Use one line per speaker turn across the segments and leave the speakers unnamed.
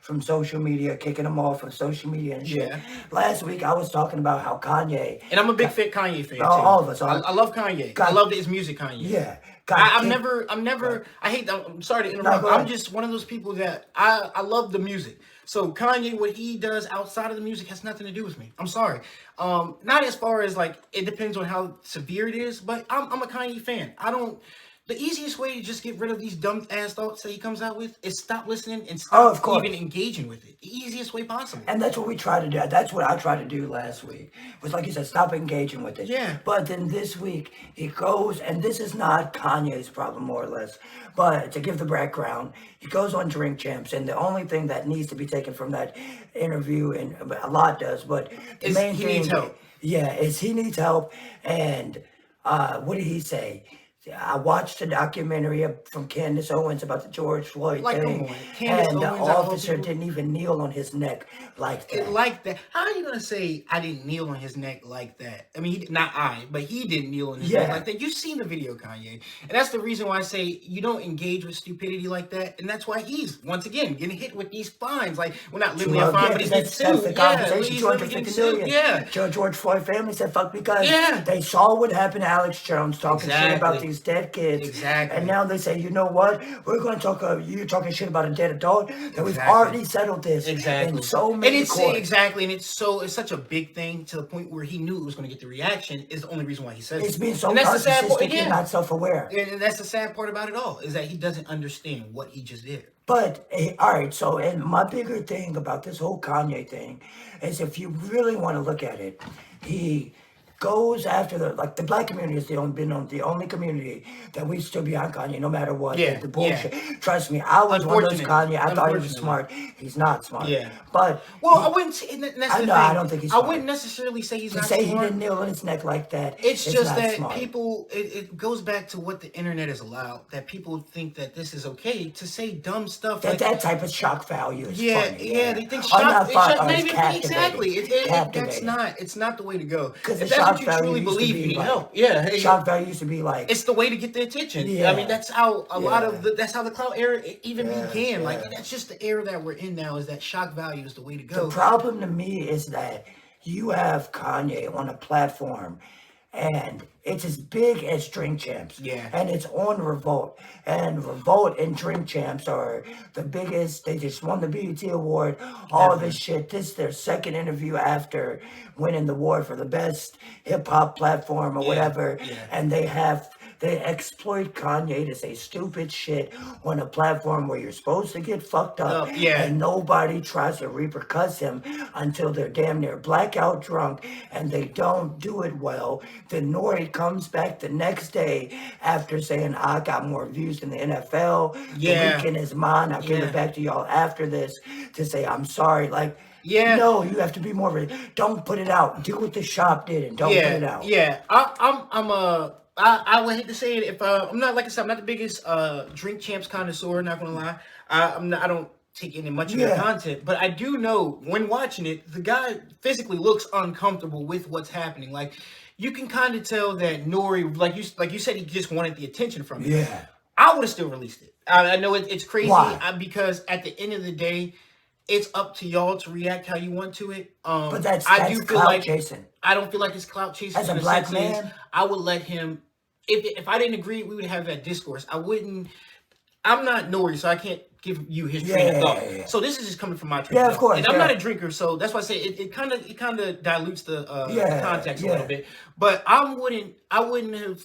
from social media, kicking them off of social media and shit.
Yeah.
Last week I was talking about how Kanye,
And I'm a big fit Kanye fan too.
all of us are.
I love Kanye. I
Got,
love his music, Kanye.
yeah, got
I'm
kicked.
never, I'm never, I hate that. I'm sorry to
No,
interrupt.
go
I'm
ahead.
just one of those people that I love the music. So Kanye, what he does outside of the music has nothing to do with me. I'm sorry. Not as far as like, it depends on how severe it is, but I'm a Kanye fan. I don't, the easiest way to just get rid of these dumb ass thoughts that he comes out with is stop listening and
Oh, of
stop
course.
even engaging with it. The easiest way possible.
And that's what we try to do. That's what I tried to do last week. Was like you said, stop engaging with it.
Yeah.
But then this week he goes, and this is not Kanye's problem, more or less. But to give the background, he goes on Drink Champs, and the only thing that needs to be taken from that interview, and a lot does, but the main
He
thing,
needs help.
yeah, is he needs help. And what did he say? I watched a documentary from Candace Owens about the George Floyd
Like,
thing,
come on. Candace
and the
Owens, out of all
officer
people?
didn't even kneel on his neck like that.
Like that. How are you gonna say I didn't kneel on his neck like that? I mean, but he didn't kneel on his neck
Yeah.
like that. You've seen the video, Kanye, and that's the reason why I say you don't engage with stupidity like that, and that's why he's once again getting hit with these fines. Like, well, not literally a fine, but he's getting
that's
sued.
the
Yeah,
compensation,
he's literally getting
250
sued.
million.
Yeah,
George Floyd family said fuck because
Yeah.
they saw what happened to Alex Jones talking shit about
Exactly.
these dead kids.
Exactly.
And now they say, you know what? We're going to talk, you're talking shit about a dead adult, that we've
Exactly.
already settled this
Exactly.
in so
And
many
it's
courts.
exactly, and it's such a big thing to the point where he knew it was going to get the reaction. Is the only reason why he says
It's
it.
being so
And that's the sad part.
narcissistic and
Yeah.
not self-aware.
And that's the sad part about it all is that he doesn't understand what he just did.
But all right, so and my bigger thing about this whole Kanye thing is if you really want to look at it, he goes after the black community is the only community that we still behind Kanye no matter what.
Yeah,
The bullshit. Trust me, I was one of those
Unfortunately.
Kanye. I thought he was
Unfortunately.
smart. He's not smart.
Yeah.
But
Well, I wouldn't say, and that's the
I know,
thing.
I don't think he's
I
smart.
wouldn't necessarily say he's
to
not
say he
smart.
didn't kneel on his neck like that,
It's just
not
that
smart.
people, it goes back to what the internet is allowed, that people think that this is okay to say dumb stuff.
That type of shock value is funny.
Yeah, they think
Or not fun,
shock
or it's
maybe
captivating.
exactly. That's
Captivating.
it's not the way to go.
Because
If
the
that's
shock
what you
value
truly
used to
believe,
be
you need
like-
help. Yeah, hey,
Shock value used to be like,
it's the way to get the attention.
Yeah.
I mean, that's how a lot of
Yeah.
that's how the clout era even began.
yeah.
Like, that's just the era that we're in now. Is that shock value is the way to
the
go.
problem to me is that you have Kanye on a platform and it's as big as Drink Champs.
Yeah.
And it's on Revolt. And Revolt and Drink Champs are the biggest. They just won the BET Award. All this shit. This is their second interview after winning the award for the best hip hop platform or whatever.
yeah.
And they exploit Kanye to say stupid shit on a platform where you're supposed to get fucked up.
Yeah.
And nobody tries to repercuss him until they're damn near blackout drunk and they don't do it well. Then Nori comes back the next day after saying, I got more views than the NFL.
Yeah.
The weekend is mine. I'll give
Yeah.
it back to y'all after this to say, I'm sorry. Like,
Yeah.
no, you have to be more. Don't put it out. Do what the shop did and don't put it out.
Yeah, I would hate to say it if I'm not, like I said, I'm not the biggest Drink Champs connoisseur. Not gonna lie, I don't take in much of their content, but I do know when watching it, the guy physically looks uncomfortable with what's happening. Like, you can kind of tell that Nori, like you said, he just wanted the attention from it.
Yeah.
I would have still released it. I know it's crazy.
Why?
Because at the end of the day, it's up to y'all to react how you want to it.
But that's
I do feel
clout
like
chasing.
I don't feel like it's clout chasing.
As a
in the
black
sense is,
man?
I would let him. If I didn't agree, we would have that discourse. I wouldn't. I'm not Nori, so I can't give you his train of thought.
Yeah.
So this is just coming from my train of thought.
of course.
And I'm not a drinker, so that's why I say it kind of dilutes the context a little bit. But I wouldn't have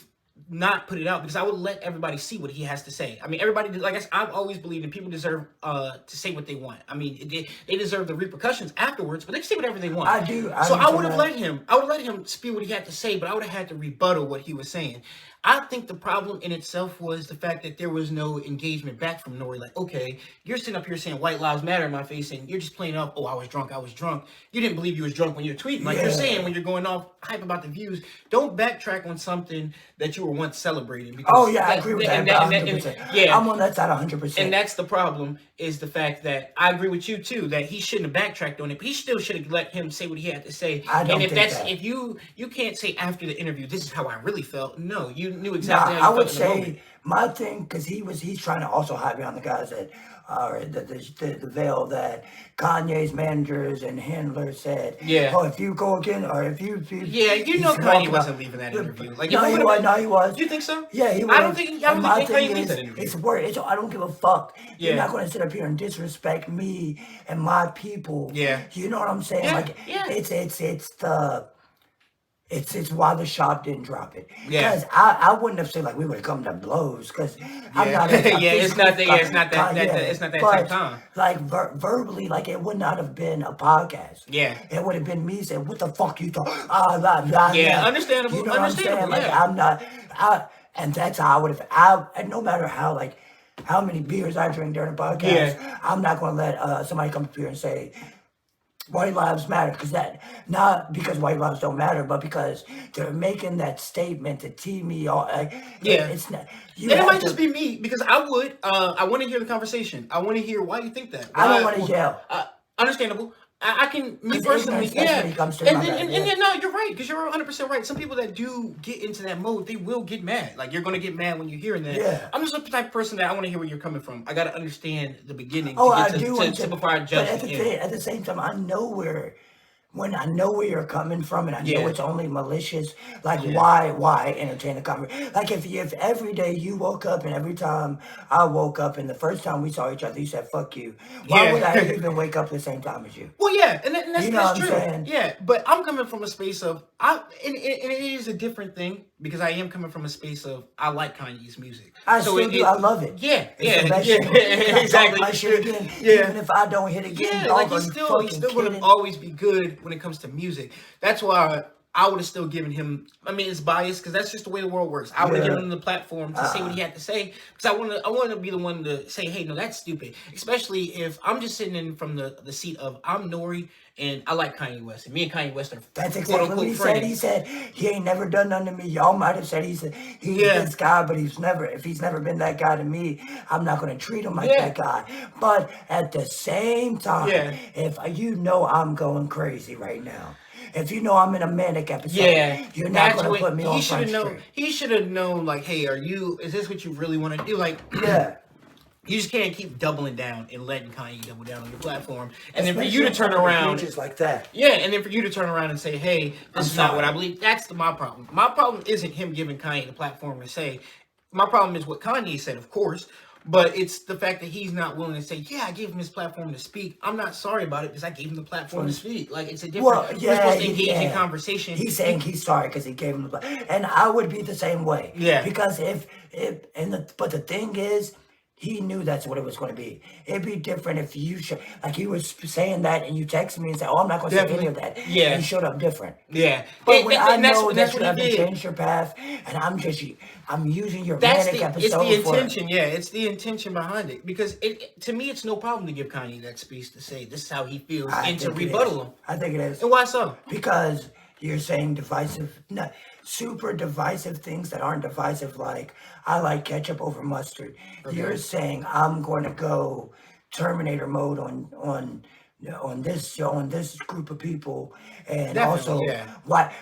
not put it out because I would let everybody see what he has to say. I mean, everybody, like I said, I've always believed in people deserve to say what they want. I mean, they deserve the repercussions afterwards, but they can say whatever they want.
I do.
So I would have let him. I would let him spew what he had to say, but I would have had to rebuttal what he was saying. I think the problem in itself was the fact that there was no engagement back from Nori. Like, okay, you're sitting up here saying white lives matter in my face, and you're just playing up, oh, I was drunk. You didn't believe you was drunk when you were tweeting. Like you're saying when you're going off hype about the views. Don't backtrack on something that you were once celebrating. Because
I agree with that. 100%.
Yeah.
I'm on that side 100%.
And that's the problem, is the fact that I agree with you too, that he shouldn't have backtracked on it, but he still should have let him say what he had to say.
I don't
and if
think
that's
that.
if you can't say after the interview, this is how I really felt. No, you knew exactly
Nah,
how
I
you
would
felt in the moment.
say my thing, because he's trying to also hype me on the guys that or the veil that Kanye's managers and handlers said,
Yeah.
oh, if you go again, or if you
Yeah, you know
he's
Kanye
walking
wasn't
out-
leaving that interview. Like,
no,
if it
he
would've
was.
been-
No, he was.
You think so?
Yeah, he was.
I don't think
And my
Kanye
thing
leaves
is,
that interview.
it's word. I don't give a fuck. You're
Yeah.
not going to sit up here and disrespect me and my people.
Yeah.
You know what I'm saying?
Yeah,
Like,
yeah.
it's why the shop didn't drop it.
Yeah.
Because I wouldn't have said like we would have come to blows. Because I'm
Yeah.
not. A
Yeah, it's not that- yeah, it's not that-
yeah,
it's not that
but,
type of time.
Like verbally, like it would not have been a podcast.
Yeah.
It would have been me saying, "What the fuck you talking?" Blah, blah,
Yeah,
blah.
understandable,
You know what I'm saying?
understandable,
Like
yeah.
I'm not. And that's how I would have. And no matter how many beers I drink during a podcast, I'm not going to let somebody come up here and say white lives matter, because that, not because white lives don't matter, but because they're making that statement to tee me off. It's not. You
And it
have
might
to-
just be me, because I want to hear the conversation. I want to hear why you think that.
I don't
Why-
want to yell.
Understandable. I can, me
'Cause
personally,
ignorance,
yeah.
especially comes to
And
my
then,
bad,
and
yeah.
no, you're right, because you're 100% right. Some people that do get into that mode, they will get mad. Like, you're going to get mad when you're hearing that.
Yeah.
I'm just the type of person that I want to hear where you're coming from. I got to understand the beginning
Oh,
to
I
get
do.
to before I judge
But
it.
at the same time, I know when I know where you're coming from, and I know
Yeah.
it's only malicious. Like,
Yeah.
why entertain the conversation? Like, if every day you woke up, and every time I woke up, and the first time we saw each other, you said "fuck you." Why
Yeah.
would I even wake up at the same time as you?
Well, yeah, and that's,
You know
that's
what I'm
true.
saying?
Yeah, but I'm coming from a space of and it is a different thing, because I am coming from a space of I like Kanye's music.
I still do. I love it.
Yeah,
It's the best
yeah,
shit. I
exactly.
talk my shit again,
Yeah.
even if I don't hit again.
Yeah, like
dog,
he's
are you
still
fucking
gonna
kidding?
always be good when it comes to music. That's why I would have still given him. I mean, it's biased because that's just the way the world works. I would have
Yeah.
given him the platform to say what he had to say, because I want to be the one to say, hey, no, that's stupid. Especially if I'm just sitting in from the seat of I'm Nori and I like Kanye West, and me and Kanye West are
That's
quote
exactly what
unquote
he said.
friends.
He said he ain't never done nothing to me. Y'all might have said he's
Yeah.
this guy, but if he's never been that guy to me, I'm not gonna treat him like
Yeah.
that guy. But at the same time,
Yeah.
if you know I'm going crazy right now, if you know I'm in a manic episode,
Yeah,
you're not
that's
gonna
what
put me on
he should
Front
have known.
Street.
He should have known, like, hey, is this what you really want to do? Like,
Yeah.
you just can't keep doubling down and letting Kanye double down on your platform, and then for
Especially
you to
in
turn
front of
around,
just like that.
yeah, and then for you to turn around and say, hey, this is not what I believe. That's my problem. My problem isn't him giving Kanye the platform to say. My problem is what Kanye said, of course. But it's the fact that he's not willing to say, yeah, I gave him his platform to speak. I'm not sorry about it because I gave him the platform to speak. Like, it's a different,
Well,
we're supposed to engage in
yeah.
conversation.
He's saying he's sorry because he gave him the, and I would be the same way.
Yeah.
Because but the thing is, he knew that's what it was going to be. It'd be different if you like he was saying that and you text me and say, "Oh, I'm not going to say any of that."
Yeah.
And he showed up different.
Yeah.
But when I know
that's
that you
what
haven't
he did.
changed your path, and I'm using your
That's
manic
the,
episode
it's the
for
intention, yeah. It's the intention behind it. Because to me, it's no problem to give Kanye that space to say this is how he feels
I
and to
think it
rebuttal
is.
him.
I think it is.
And why so?
Because you're saying divisive, no, super divisive things that aren't divisive, like I like ketchup over mustard.
Okay.
You're saying I'm going to go Terminator mode on this group of people, and
Definitely,
also
yeah.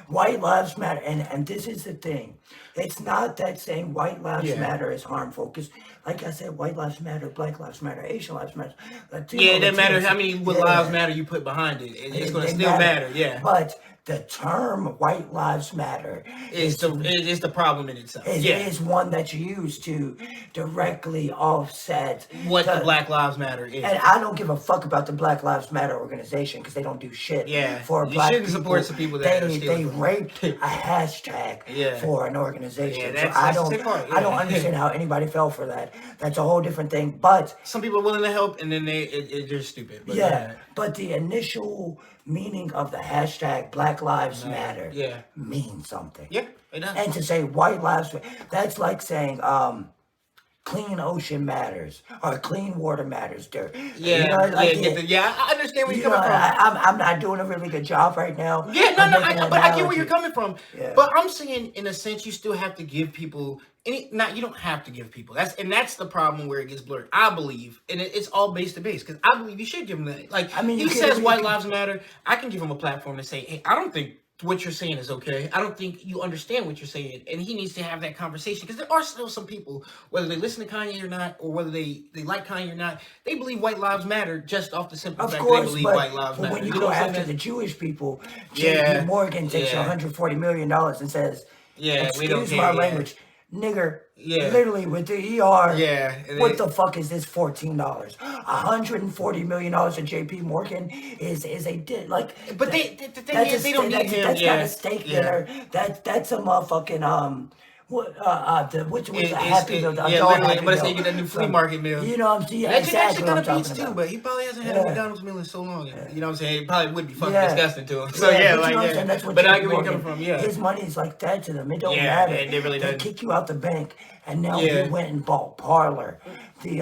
white lives matter, and this is the thing. It's not that saying white lives
Yeah.
matter is harmful, because like I said, white lives matter, black lives matter, Asian lives matter, Latino,
Yeah, it doesn't matter
Latinos,
how many
yeah.
lives matter you put behind it. It's going to
They
still matter, yeah.
But the term white lives matter
It's the problem in itself. Yeah.
is one that's used to directly offset
What the Black Lives Matter is.
And I don't give a fuck about the Black Lives Matter organization because they don't do shit
Yeah,
for
you
black
shouldn't
people.
support some people that are
they
stealing.
raped a hashtag
Yeah.
for an organization.
Yeah,
So
that's
I
the
don't
sick part,
I don't
yeah.
understand how anybody fell for that. That's a whole different thing. But
Some people are willing to help, and then they're stupid. But
yeah, but the initial meaning of the hashtag Black Lives Matter
yeah.
means something.
Yeah, it does.
And to say white lives, that's like saying clean ocean matters or clean water matters. There,
Yeah,
you know, like,
I understand where
you
you're
know,
coming from.
I'm not doing a really good job right now.
Yeah,
of
no,
making an
but I get where
analogy.
you're coming from.
Yeah.
But I'm saying, in a sense, you still have to give people you don't have to give people. That's the problem where it gets blurred. I believe, and it's all base to base, because I believe you should give them that. Like,
I mean,
he
you can-
says
you
white
can-
lives matter. I can give him a platform to say, hey, I don't think what you're saying is okay. I don't think you understand what you're saying, and he needs to have that conversation, because there are still some people, whether they listen to Kanye or not, or whether they like Kanye or not, they believe white lives matter just off the simple
Of
fact
course,
that they believe
but,
white lives matter.
when you
know
go
what I'm
after
saying?
the Jewish people,
Yeah,
J.P. Morgan takes
yeah.
$140 million and says,
Yeah, we don't
excuse
care.
my
Yeah.
language, nigger,
Yeah.
literally with the ER,
Yeah.
what the fuck is this $14? $140 million to J.P. Morgan is like.
But the thing is, they don't need him.
That's
Yeah.
not a steak
Yeah.
dinner. That's a motherfucking which
It's-
a Happy Meal,
yeah,
adult
literally,
Happy
but it's
Meal.
you get that new flea market meal.
You know what I'm saying? Yeah,
That
exactly
actually
what
kind
I'm
of beats
talking
too,
about.
but he probably hasn't had a McDonald's meal in so long. You know what I'm saying? It probably would be fucking
Yeah.
disgusting to him. So
Yeah,
yeah,
but
like
you know what I'm
yeah.
saying? That's what
But I
J.P.
get where you're coming
Morgan,
from. Yeah.
his money is like that to them. It don't
Yeah,
matter.
it really
They
doesn't.
kick you out the bank, and now
Yeah.
he went and bought Parler.
The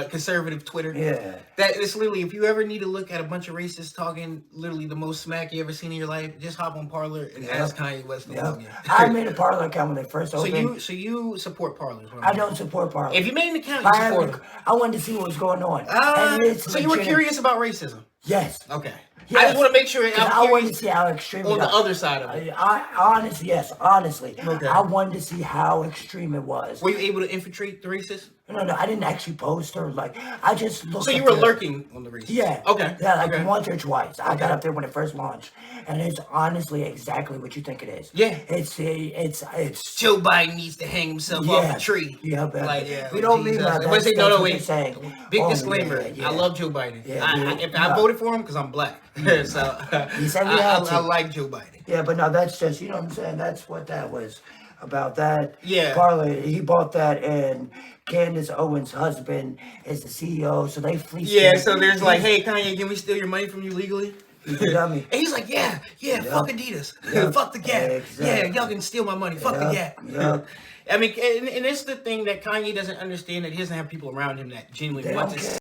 conservative Twitter.
Yeah.
That is literally, if you ever need to look at a bunch of racists talking literally the most smack you ever seen in your life, just hop on Parler and ask Kanye West to log in.
I made a Parler account when they first opened.
So you support Parler?
I don't support Parler.
If you made an account, you support them.
I wanted to see what was going on.
So you were curious about racism?
Yes.
Okay.
Yes.
I just want to make sure.
I wanted to see how extreme
on
it
the
got.
other side of it.
Honestly,
Okay.
I wanted to see how extreme it was.
Were you able to infiltrate the racists?
No, I didn't actually post or I just looked.
So you
up
were
the-
lurking on the racists?
Yeah.
Okay.
Yeah, like
okay.
once or twice. I got up there when it first launched, and it's honestly exactly what you think it is.
Yeah.
It's
Joe Biden needs to hang himself off a tree.
Yeah, but
Like, yeah,
we don't
Jesus.
mean that.
But
That's,
say,
that's
no,
what
wait.
you're saying.
Big
Oh,
disclaimer.
yeah.
I love Joe Biden.
Yeah,
I voted for him because I'm black. So
You said we had to.
I like Joe Biden.
Yeah, but no, that's just, you know what I'm saying? That's what that was about. That
Yeah.
Parler, he bought that, and Candace Owens' husband is the CEO, so they fleeced
Yeah,
him.
so there's like, hey, Kanye, can we steal your money from you legally?
He's a dummy.
And he's like, yeah, fuck Adidas.
Yep.
Fuck the Gap.
Exactly.
Yeah, y'all can steal my money. Fuck the Gap.
Yep.
I mean, and it's the thing that Kanye doesn't understand, that he doesn't have people around him that genuinely
They
want
don't
to
care.